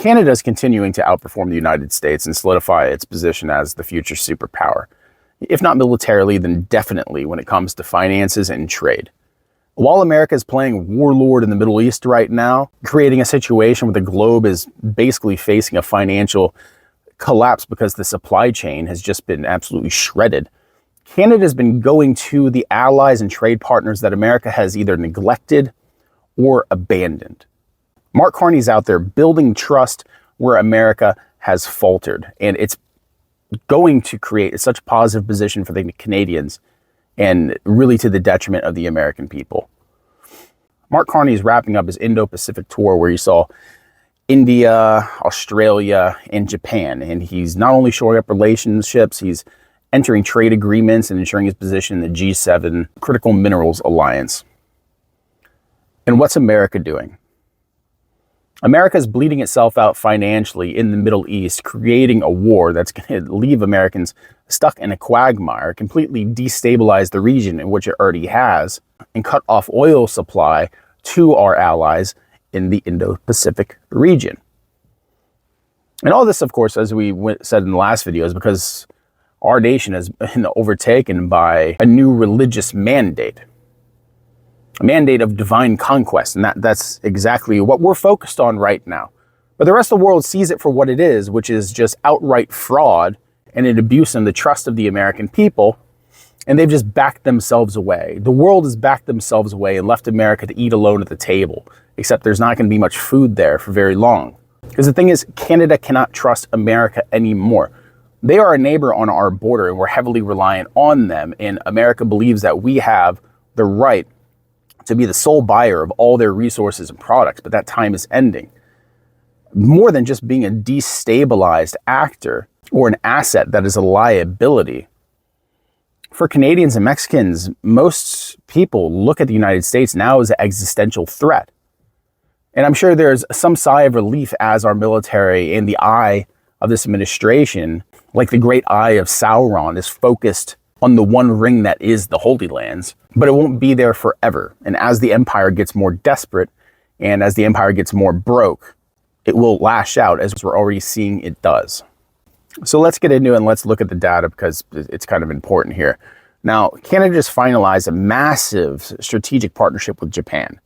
Canada is continuing to outperform the United States and solidify its position as the future superpower. If not militarily, then definitely when it comes to finances and trade. While America is playing warlord in the Middle East right now, creating a situation where the globe is basically facing a financial collapse because the supply chain has just been absolutely shredded, Canada has been going to the allies and trade partners that America has either neglected or abandoned. Mark Carney's out there building trust where America has faltered, and it's going to create such a positive position for the Canadians and really to the detriment of the American people. Mark Carney is wrapping up his Indo-Pacific tour where he saw India, Australia, and Japan, and he's not only shoring up relationships, he's entering trade agreements and ensuring his position in the G7 Critical Minerals Alliance. And what's America doing? America is bleeding itself out financially in the Middle East, creating a war that's going to leave Americans stuck in a quagmire, completely destabilize the region in which it already has, and cut off oil supply to our allies in the Indo-Pacific region. And all this, of course, as we said in the last video, is because our nation has been overtaken by a new religious mandate. A mandate of divine conquest, and that's exactly what we're focused on right now. But the rest of the world sees it for what it is, which is just outright fraud and an abuse on the trust of the American people, and they've just backed themselves away. The world has backed themselves away and left America to eat alone at the table, except there's not going to be much food there for very long. Because the thing is, Canada cannot trust America anymore. They are a neighbor on our border, and we're heavily reliant on them, and America believes that we have the right to be the sole buyer of all their resources and products, but that time is ending. More than just being a destabilized actor or an asset that is a liability. For Canadians and Mexicans, most people look at the United States now as an existential threat. And I'm sure there's some sigh of relief as our military in the eye of this administration, like the great eye of Sauron, is focused on the one ring that is the Holy Lands, but it won't be there forever. And as the empire gets more desperate and as the empire gets more broke, it will lash out, as we're already seeing it does. So let's get into it and let's look at the data because it's kind of important here. Now, Canada just finalized a massive strategic partnership with Japan.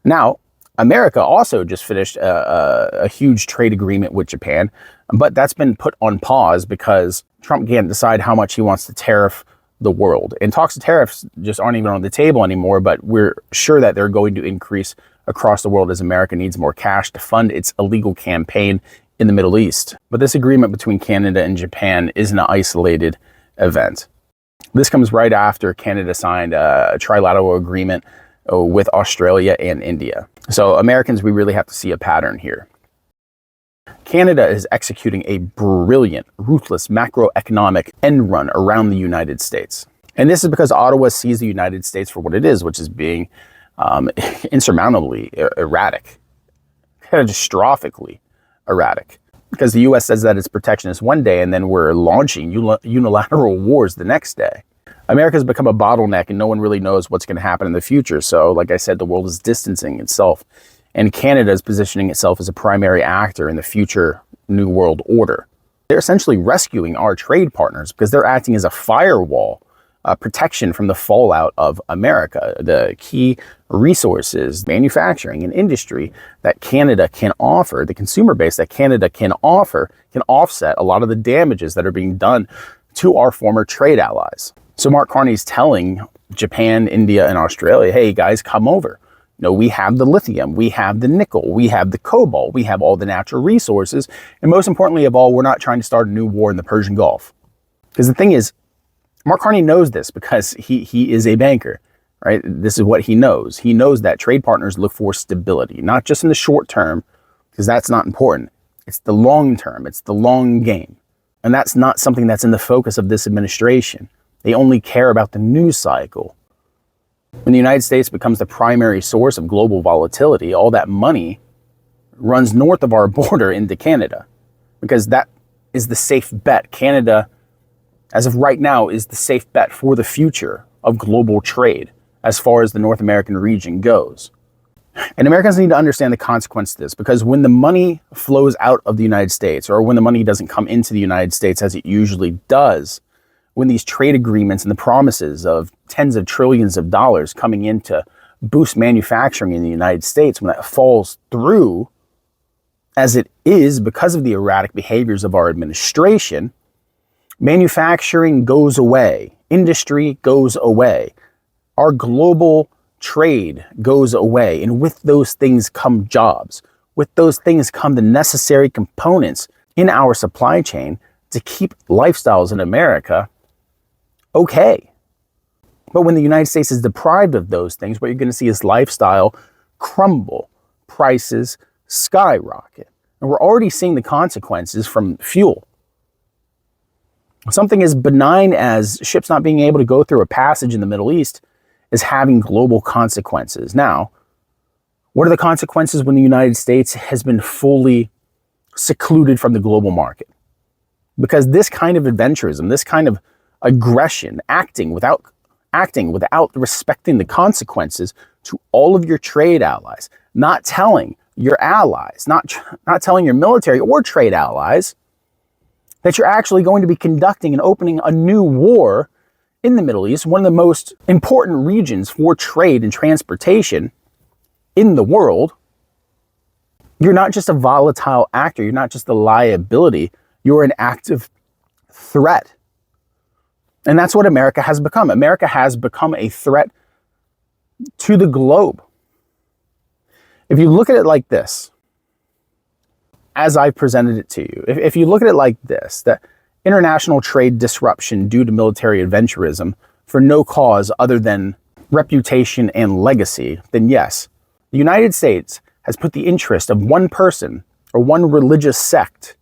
Now, America also just finished a huge trade agreement with Japan, but that's been put on pause because Trump can't decide how much he wants to tariff the world. And talks of tariffs just aren't even on the table anymore, but we're sure that they're going to increase across the world as America needs more cash to fund its illegal campaign in the Middle East. But this agreement between Canada and Japan isn't an isolated event. This comes right after Canada signed a trilateral agreement with Australia and India. So Americans, we really have to see a pattern here. Canada is executing a brilliant, ruthless macroeconomic end run around the United States. And this is because Ottawa sees the United States for what it is, which is being insurmountably erratic, catastrophically erratic. Because the U.S. says that it's protectionist one day, and then we're launching unilateral wars the next day. America's become a bottleneck, and no one really knows what's going to happen in the future. So, like I said, the world is distancing itself. And Canada is positioning itself as a primary actor in the future New World Order. They're essentially rescuing our trade partners because they're acting as a firewall, protection from the fallout of America. The key resources, manufacturing and industry that Canada can offer, the consumer base that Canada can offer, can offset a lot of the damages that are being done to our former trade allies. So Mark Carney's telling Japan, India, and Australia, hey guys, come over. You know, we have the lithium, we have the nickel, we have the cobalt, we have all the natural resources. And most importantly of all, we're not trying to start a new war in the Persian Gulf. Because the thing is, Mark Carney knows this because he is a banker, right? This is what he knows. He knows that trade partners look for stability, not just in the short term, because that's not important. It's the long term, it's the long game. And that's not something that's in the focus of this administration. They only care about the news cycle. When the United States becomes the primary source of global volatility, all that money runs north of our border into Canada because that is the safe bet. Canada, as of right now, is the safe bet for the future of global trade as far as the North American region goes. And Americans need to understand the consequence of this, because when the money flows out of the United States, or when the money doesn't come into the United States as it usually does, when these trade agreements and the promises of tens of trillions of dollars coming in to boost manufacturing in the United States, when that falls through, as it is because of the erratic behaviors of our administration, manufacturing goes away, industry goes away, our global trade goes away, and with those things come jobs. With those things come the necessary components in our supply chain to keep lifestyles in America okay. But when the United States is deprived of those things, what you're going to see is lifestyle crumble, prices skyrocket. And we're already seeing the consequences from fuel. Something as benign as ships not being able to go through a passage in the Middle East is having global consequences. Now, what are the consequences when the United States has been fully secluded from the global market? Because this kind of adventurism, this kind of aggression, acting without respecting the consequences to all of your trade allies, not telling your allies, not telling your military or trade allies that you're actually going to be conducting and opening a new war in the Middle East, one of the most important regions for trade and transportation in the world. You're not just a volatile actor. You're not just a liability. You're an active threat. And that's what America has become. America has become a threat to the globe. If you look at it like this, as I presented it to you, if you look at it like this, that international trade disruption due to military adventurism for no cause other than reputation and legacy, then yes, the United States has put the interest of one person or one religious sect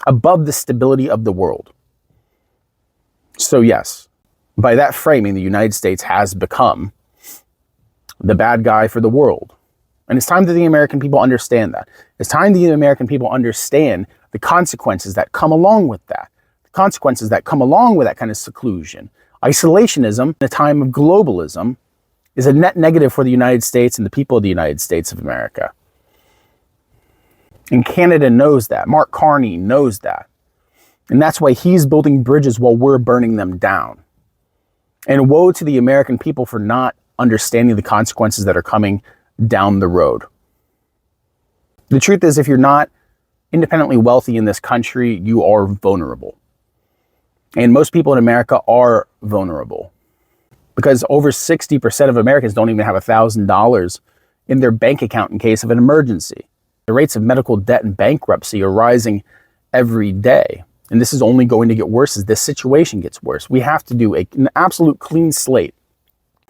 above the stability of the world. So yes, by that framing, the United States has become the bad guy for the world. And it's time that the American people understand that. It's time the American people understand the consequences that come along with that. The consequences that come along with that kind of seclusion. Isolationism in a time of globalism is a net negative for the United States and the people of the United States of America. And Canada knows that. Mark Carney knows that. And that's why he's building bridges while we're burning them down. And woe to the American people for not understanding the consequences that are coming down the road. The truth is, if you're not independently wealthy in this country, you are vulnerable. And most people in America are vulnerable because over 60% of Americans don't even have $1,000 in their bank account in case of an emergency. The rates of medical debt and bankruptcy are rising every day. And this is only going to get worse as this situation gets worse. We have to do an absolute clean slate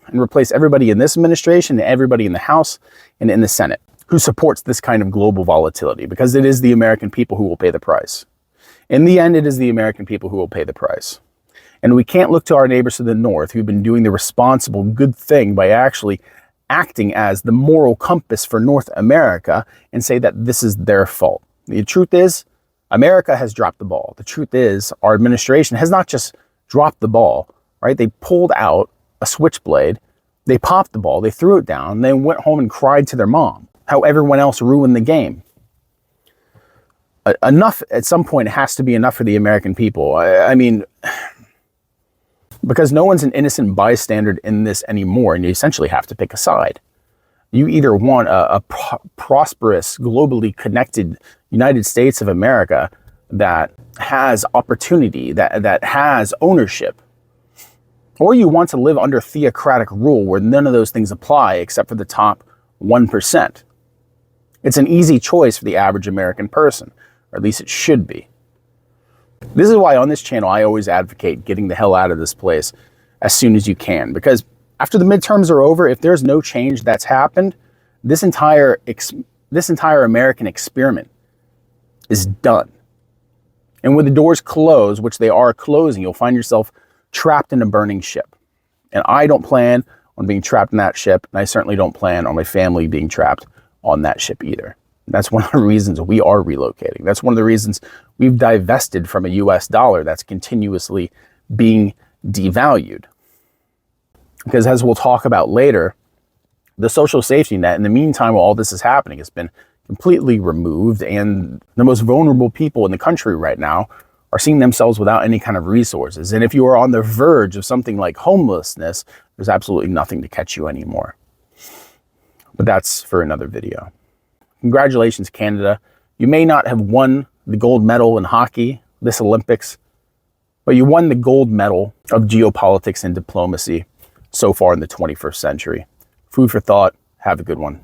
and replace everybody in this administration and everybody in the House and in the Senate who supports this kind of global volatility, because it is the American people who will pay the price. In the end, it is the American people who will pay the price. And we can't look to our neighbors to the north who've been doing the responsible good thing by actually acting as the moral compass for North America and say that this is their fault. The truth is, America has dropped the ball. The truth is, our administration has not just dropped the ball, right? They pulled out a switchblade, they popped the ball, they threw it down, and they went home and cried to their mom how everyone else ruined the game. Enough, at some point, has to be enough for the American people. I mean, because no one's an innocent bystander in this anymore, and you essentially have to pick a side. You either want a prosperous, globally connected United States of America that has opportunity, that has ownership, or you want to live under theocratic rule where none of those things apply except for the top 1%. It's an easy choice for the average American person, or at least it should be. This is why on this channel I always advocate getting the hell out of this place as soon as you can, because after the midterms are over, if there's no change that's happened, this entire American experiment is done. And when the doors close, which they are closing, you'll find yourself trapped in a burning ship. And I don't plan on being trapped in that ship, and I certainly don't plan on my family being trapped on that ship either. And that's one of the reasons we are relocating. That's one of the reasons we've divested from a US dollar that's continuously being devalued. Because as we'll talk about later, The social safety net, in the meantime, while all this is happening, has been completely removed, and the most vulnerable people in the country right now are seeing themselves without any kind of resources. And if you are on the verge of something like homelessness, there's absolutely nothing to catch you anymore. But that's for another video. Congratulations, Canada. You may not have won the gold medal in hockey this Olympics, but you won the gold medal of geopolitics and diplomacy so far in the 21st century. Food for thought. Have a good one.